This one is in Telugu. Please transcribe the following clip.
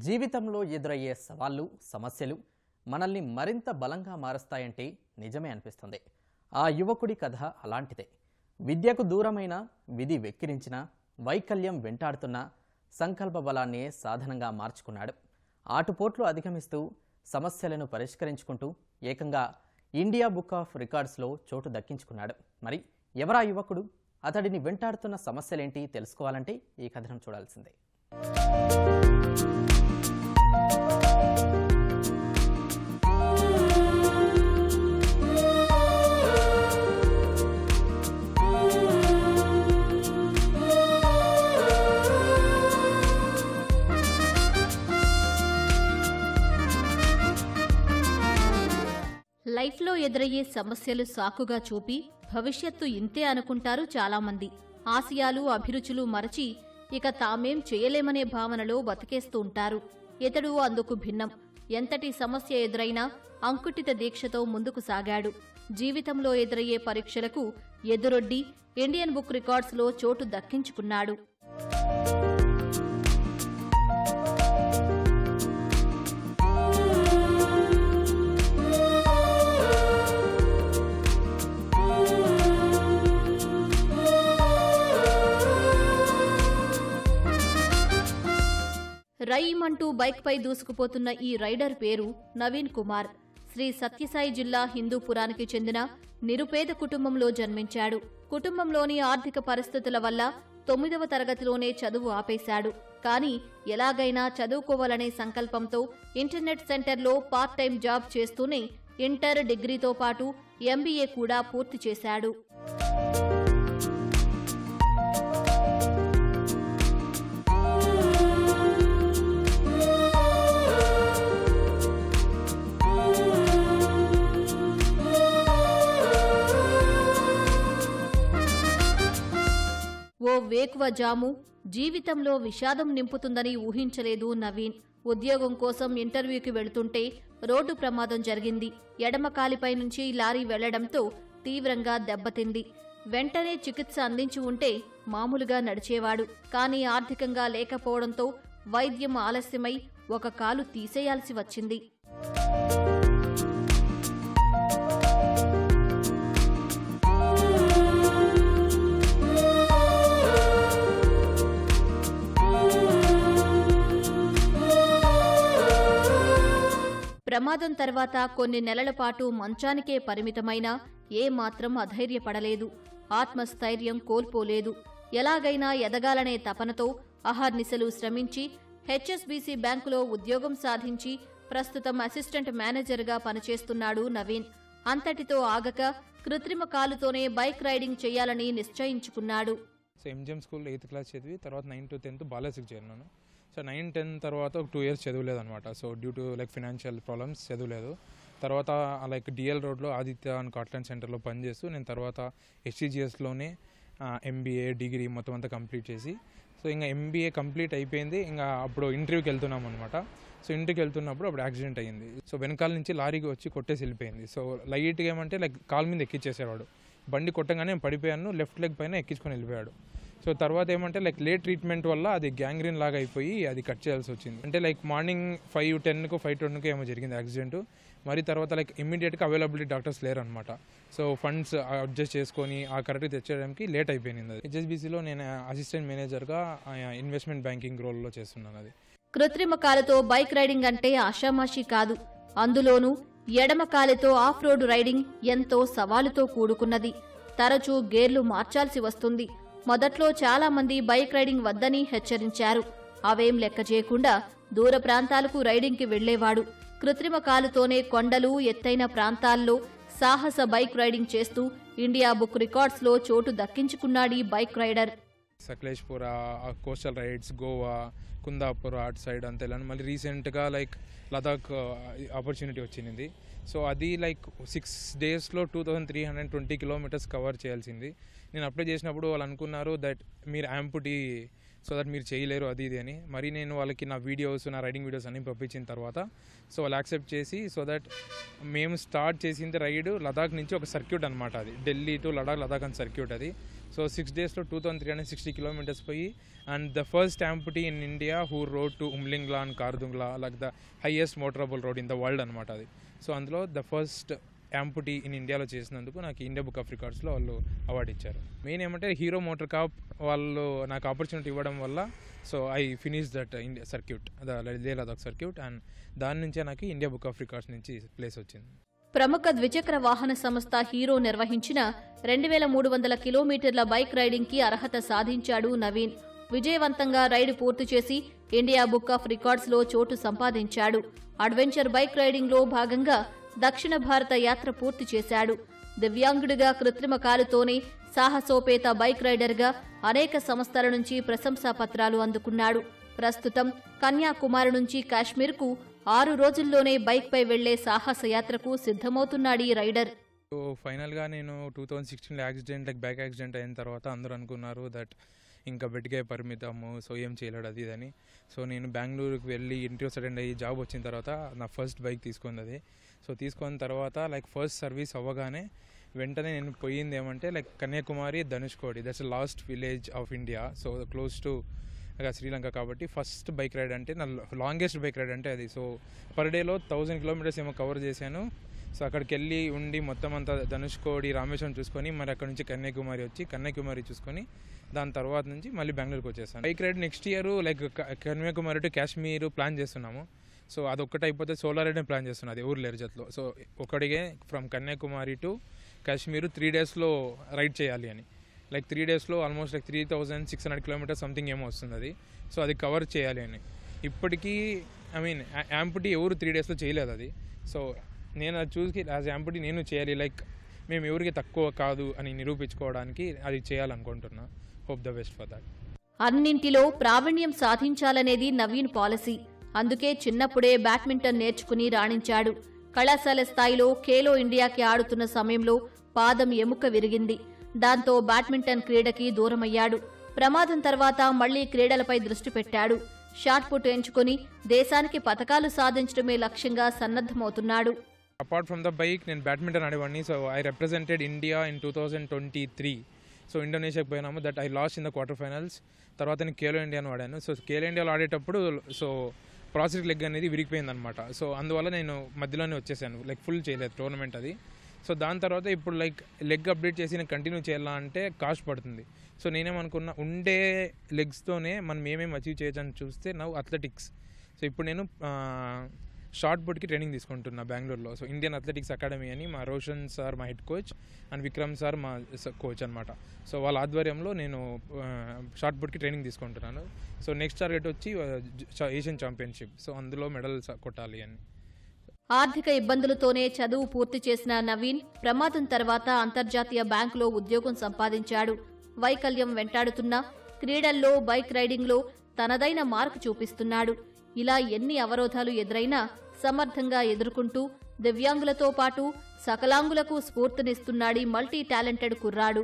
జీవితంలో ఎదురయ్యే సవాళ్లు, సమస్యలు మనల్ని మరింత బలంగా మారుస్తాయంటే నిజమే అనిపిస్తుంది. ఆ యువకుడి కథ అలాంటిదే. విద్యకు దూరమైన, విధి వెక్కిరించిన, వైకల్యం వెంటాడుతున్న సంకల్ప బలాన్నే సాధనంగా మార్చుకున్నాడు. ఆటుపోట్లు అధిగమిస్తూ సమస్యలను పరిష్కరించుకుంటూ ఏకంగా ఇండియా బుక్ ఆఫ్ రికార్డ్స్లో చోటు దక్కించుకున్నాడు. మరి ఎవరా యువకుడు? అతడిని వెంటాడుతున్న సమస్యలేంటి తెలుసుకోవాలంటే ఈ కథనం చూడాల్సిందే. లైఫ్లో ఎదురయ్యే సమస్యలు సాకుగా చూపి భవిష్యత్తు ఇంతే అనుకుంటారు చాలామంది. ఆశయాలు, అభిరుచులు మరచి ఇక తామేం చేయలేమనే భావనలో బతికేస్తూ ఉంటారు. ఇతడు అందుకు భిన్నం. ఎంతటి సమస్య ఎదురైనా అంకుటిత దీక్షతో ముందుకు సాగాడు. జీవితంలో ఎదురయ్యే పరీక్షలకు ఎదురొడ్డి ఇండియన్ బుక్ రికార్డ్స్లో చోటు దక్కించుకున్నాడు. రైమంటూ బైక్పై దూసుకుపోతున్న ఈ రైడర్ పేరు నవీన్ కుమార్. శ్రీ సత్యసాయి జిల్లా హిందూపురానికి చెందిన నిరుపేద కుటుంబంలో జన్మించాడు. కుటుంబంలోని ఆర్థిక పరిస్థితుల వల్ల 9వ తరగతిలోనే చదువు ఆపేశాడు. కానీ ఎలాగైనా చదువుకోవాలనే సంకల్పంతో ఇంటర్నెట్ సెంటర్లో పార్ట్ టైం జాబ్ చేస్తూనే ఇంటర్, డిగ్రీతో పాటు MBA కూడా పూర్తి చేశాడు. ఓ వేకువ జాము జీవితంలో విషాదం నింపుతుందని ఊహించలేదు నవీన్. ఉద్యోగం కోసం ఇంటర్వ్యూకి వెళుతుంటే రోడ్డు ప్రమాదం జరిగింది. ఎడమ కాలిపై నుంచి లారీ వెళ్లడంతో తీవ్రంగా దెబ్బతింది. వెంటనే చికిత్స అందించి ఉంటే మామూలుగా నడిచేవాడు. కానీ ఆర్థికంగా లేకపోవడంతో వైద్యం ఆలస్యమై ఒక కాలు తీసేయాల్సి వచ్చింది. ప్రమాదం తర్వాత కొన్ని నెలల పాటు మంచానికే పరిమితమైన ఏమాత్రం అధైర్యపడలేదు. ఆత్మస్థైర్యం కోల్పోలేదు. ఎలాగైనా ఎదగాలనే తపనతో అహర్నిశలు శ్రమించి HSBC బ్యాంకులో ఉద్యోగం సాధించి ప్రస్తుతం అసిస్టెంట్ మేనేజర్గా పనిచేస్తున్నాడు నవీన్. అంతటితో ఆగక కృత్రిమ కాలుతోనే బైక్ రైడింగ్ చేయాలని నిశ్చయించుకున్నాడు. MGM స్కూల్ 8th క్లాస్ చదివి తర్వాత 9 to 10th బాలాజీకి చేరినాను. సో 9, 10 తర్వాత ఒక 2 years చదవలేదు అనమాట. So due to financial problems చదవలేదు. తర్వాత DL రోడ్లో ఆదిత్య అండ్ కాట్లాండ్ సెంటర్లో పనిచేస్తూ నేను తర్వాత HCGSలోనే MBA, డిగ్రీ మొత్తం అంతా కంప్లీట్ చేసి సో ఇంకా MBA కంప్లీట్ అయిపోయింది. ఇంకా అప్పుడు ఇంటర్వ్యూకి వెళ్తున్నాం అనమాట. సో ఇంటికి వెళ్తున్నప్పుడు అప్పుడు యాక్సిడెంట్ అయ్యింది. సో వెనకాల నుంచి లారీకి వచ్చి కొట్టేసి వెళ్ళిపోయింది. సో లైట్గా ఏమంటే కాల్ మీద ఎక్కించేసేవాడు. బండి కొట్టగానే నేను పడిపోయాను. లెఫ్ట్ లెగ్ పైన ఎక్కించుకొని వెళ్ళిపోయాడు. సో తర్వాత ఏమంటే లేట్ ట్రీట్మెంట్ వల్ల అది గ్యాంగ్రీన్ లాగా అయిపోయి అది కట్ చేయాల్సి వచ్చింది. అంటే మార్నింగ్ 5:10కు 5:20కు ఏమో జరిగింది యాక్సిడెంట్. మరి తర్వాత ఇమ్మీడియట్గా అవైలబిలిటీ డాక్టర్స్ లేరు అనమాట. సో ఫండ్స్ అడ్జస్ట్ చేసుకొని ఆ కరెక్ట్గా తెచ్చడానికి లేట్ అయిపోయింది. HSBCలో నేను అసిస్టెంట్ మేనేజర్గా ఇన్వెస్ట్మెంట్ బ్యాంకింగ్ రోల్లో చేస్తున్నాను. అది కృత్రిమ కాలుతో బైక్ రైడింగ్ అంటే ఆషామాషీ కాదు. అందులోనూ ఎడమ కాలితో ఆఫ్ రోడ్ రైడింగ్ ఎంతో సవాలుతో కూడుకున్నది. తరచూ గేర్లు మార్చాల్సి వస్తుంది. మొదట్లో చాలా మంది బైక్ రైడింగ్ వద్దని హెచ్చరించారు. అవేం లెక్క చేయకుండా దూర ప్రాంతాలకు రైడింగ్కి వెళ్లేవాడు. కృత్రిమ కాలుతోనే కొండలు, ఎత్తైన ప్రాంతాల్లో సాహస బైక్ రైడింగ్ చేస్తూ ఇండియా బుక్ రికార్డ్స్లో చోటు దక్కించుకున్నాడీ bike rider. Sakleshpur, coastal rides, Goa, Kundapura అటు సైడ్ అంతే. మళ్ళీ రీసెంట్గా లదాఖ్ ఆపర్చునిటీ వచ్చింది. సో అది 6 daysలో 2320 kilometers కవర్ చేయాల్సింది. నేను అప్లై చేసినప్పుడు వాళ్ళు అనుకున్నారు దట్ మీరు యాంపుటీ, సో దట్ మీరు చేయలేరు అది ఇది అని. మరి నేను వాళ్ళకి నా రైడింగ్ వీడియోస్ అన్ని పంపించిన తర్వాత సో వాళ్ళు యాక్సెప్ట్ చేసి సో దట్ మేము స్టార్ట్ చేసింది రైడ్ లదాఖ్ నుంచి ఒక సర్క్యూట్ అనమాట. అది ఢిల్లీ టు లడాక్ అని సర్క్యూట్ అది. సో 6 డేస్లో 2360 కిలోమీటర్స్ పోయి and the first amputee in India who road to Umlingla and Khardung La like the highest motorable road in the world అనమాట అది. సో అందులో ద ఫస్ట్ amputee ఇన్ ఇండియాలో చేసినందుకు నాకు ఇండియా బుక్ ఆఫ్ రికార్డ్స్లో వాళ్ళు అవార్డు ఇచ్చారు. మెయిన్ ఏమంటే హీరో మోటార్ కాప్ వాళ్ళు నాకు ఆపర్చునిటీ ఇవ్వడం వల్ల so I finish that India circuit Leh Ladakh circuit and దాని నుంచే నాకు ఇండియా బుక్ ఆఫ్ రికార్డ్స్ నుంచి ప్లేస్ వచ్చింది. ప్రముఖ ద్విచక్ర వాహన సంస్థ హీరో నిర్వహించిన 2300 కిలోమీటర్ల బైక్ రైడింగ్ కి అర్హత సాధించాడు నవీన్. విజయవంతంగా రైడ్ పూర్తి చేసి ఇండియా బుక్ ఆఫ్ రికార్డ్స్ లో చోటు సంపాదించాడు. అడ్వెంచర్ బైక్ రైడింగ్ లో భాగంగా దక్షిణ భారత యాత్ర పూర్తి చేశాడు. దివ్యాంగుడిగా కృత్రిమ కాలుతోనే సాహసోపేత బైక్ రైడర్గా అనేక సంస్థల నుంచి ప్రశంసా పత్రాలు అందుకున్నాడు. ప్రస్తుతం కన్యాకుమారి నుంచి కాశ్మీర్కు 6 రోజుల్లోనే బైక్పై వెళ్లే సాహసయాత్రకు సిద్ధమవుతున్నాడీ రైడర్. సో ఫైనల్గా నేను 2016 బైక్ యాక్సిడెంట్ అయిన తర్వాత అందరూ అనుకున్నారు దట్ ఇంకా బెడ్కే పరిమితము, సో ఏం చేయలేడు అది ఇదని. సో నేను బెంగళూరుకి వెళ్ళి ఇంటర్వ్యూస్ అటెండ్ అయ్యి జాబ్ వచ్చిన తర్వాత నా ఫస్ట్ బైక్ తీసుకున్నది. సో తీసుకున్న తర్వాత ఫస్ట్ సర్వీస్ అవ్వగానే వెంటనే నేను పోయింది ఏమంటే Kanyakumari, Dhanushkodi, that's last village of India. So close to Sri Lanka కాబట్టి ఫస్ట్ బైక్ రైడ్ అంటే నా లాంగెస్ట్ బైక్ రైడ్ అంటే అది. సో పర్ డేలో 1000 కిలోమీటర్స్ ఏమో కవర్ చేశాను. సో అక్కడికి వెళ్ళి ఉండి మొత్తం అంతా ధనుష్కోడి, రామేశ్వరం చూసుకొని మరి అక్కడ నుంచి కన్యాకుమారి చూసుకొని దాని తర్వాత నుంచి మళ్ళీ బెంగళూరుకి వచ్చేసాను. Bike ride next year Kanyakumari to Kashmir plan చేస్తున్నాము. సో అదొక్కటి అయిపోతే సోలార్ రైడ్ ప్లాన్ చేస్తున్నాను, అది ఊర్లో ఎర్జత్లో. సో ఒకటిగే ఫ్రమ్ కన్యాకుమారి టు కాశ్మీర్ 3 డేస్లో రైడ్ చేయాలి అని. 3 డేస్లో ఆల్మోస్ట్ 3600 కిలోమీటర్స్ సంథింగ్ ఏమో వస్తుంది అది. సో అది కవర్ చేయాలి అని. ఇప్పటికీ amputee ఎవరు 3 డేస్లో చేయలేదు అది. సో నేను అది చూసి యాజ్ amputee నేను చేయాలి, మేము ఎవరికి తక్కువ కాదు అని నిరూపించుకోవడానికి అది చేయాలనుకుంటున్నా. Hope the best for that. అన్నింటిలో ప్రావీణ్యం సాధించాలనేది నవీన్ పాలసీ. అందుకే చిన్నప్పుడే బ్యాడ్మింటన్ నేర్చుకుని రాణించాడు. కళాశాల స్థాయిలో ఖేలో ఇండియాకి ఆడుతున్న సమయంలో పాదం ఎముక విరిగింది. దాంతో బ్యాడ్మింటన్ క్రీడకి దూరమయ్యాడు. ప్రమాదం తర్వాత మళ్లీ క్రీడలపై దృష్టి పెట్టాడు. షాట్ పుట్ ఎంచుకుని దేశానికి పతకాలు సాధించడమే లక్ష్యంగా సన్నద్ధమవుతున్నాడు. అపార్ట్ ఫ్రమ్ ద బైక్ నేను బ్యాడ్మింటన్ ఆడేవాడిని. So I represented India in 2023. So ఇండోనేషియాకి పోయినాము. That I lost in the quarter finals. తర్వాత నేను ఖేలో ఇండియాను ఆడాను. సో ఖేలో ఇండియాలో ఆడేటప్పుడు సో ప్రాసెస్ లెగ్ అనేది విరిగిపోయింది అనమాట. సో అందువల్ల నేను మధ్యలోనే వచ్చేసాను, ఫుల్ చేయలేదు టోర్నమెంట్ అది. సో దాని తర్వాత ఇప్పుడు లెగ్ అప్డేట్ చేసి నేను కంటిన్యూ చేయాలంటే కాస్ట్ పడుతుంది. సో నేనేమనుకున్నా ఉండే లెగ్స్తోనే మనం ఏమేమి అచీవ్ చేయొచ్చని చూస్తే అథ్లెటిక్స్. సో ఇప్పుడు నేను షార్ట్ పుట్కి ట్రైనింగ్ తీసుకుంటున్నా బెంగళూరులో. సో ఇండియన్ అథ్లెటిక్స్ అకాడమీ అని మా రోషన్ సార్ మా head coach and Vikram sir మా కోచ్ అనమాట. సో వాళ్ళ ఆధ్వర్యంలో నేను షార్ట్ పుట్కి ట్రైనింగ్ తీసుకుంటున్నాను. సో నెక్స్ట్ టార్గెట్ వచ్చి ఏషియన్ ఛాంపియన్షిప్. సో అందులో మెడల్స్ కొట్టాలి అని. ఆర్థిక ఇబ్బందులతోనే చదువు పూర్తి చేసిన నవీన్ ప్రమాదం తర్వాత అంతర్జాతీయ బ్యాంకులో ఉద్యోగం సంపాదించాడు. వైకల్యం వెంటాడుతున్నా క్రీడల్లో, బైక్ రైడింగ్లో తనదైన మార్కు చూపిస్తున్నాడు. ఇలా ఎన్ని అవరోధాలు ఎదురైనా సమర్థంగా ఎదుర్కొంటూ దివ్యాంగులతో పాటు సకలాంగులకు స్ఫూర్తినిస్తున్నాడీ మల్టీ టాలెంటెడ్ కుర్రాడు.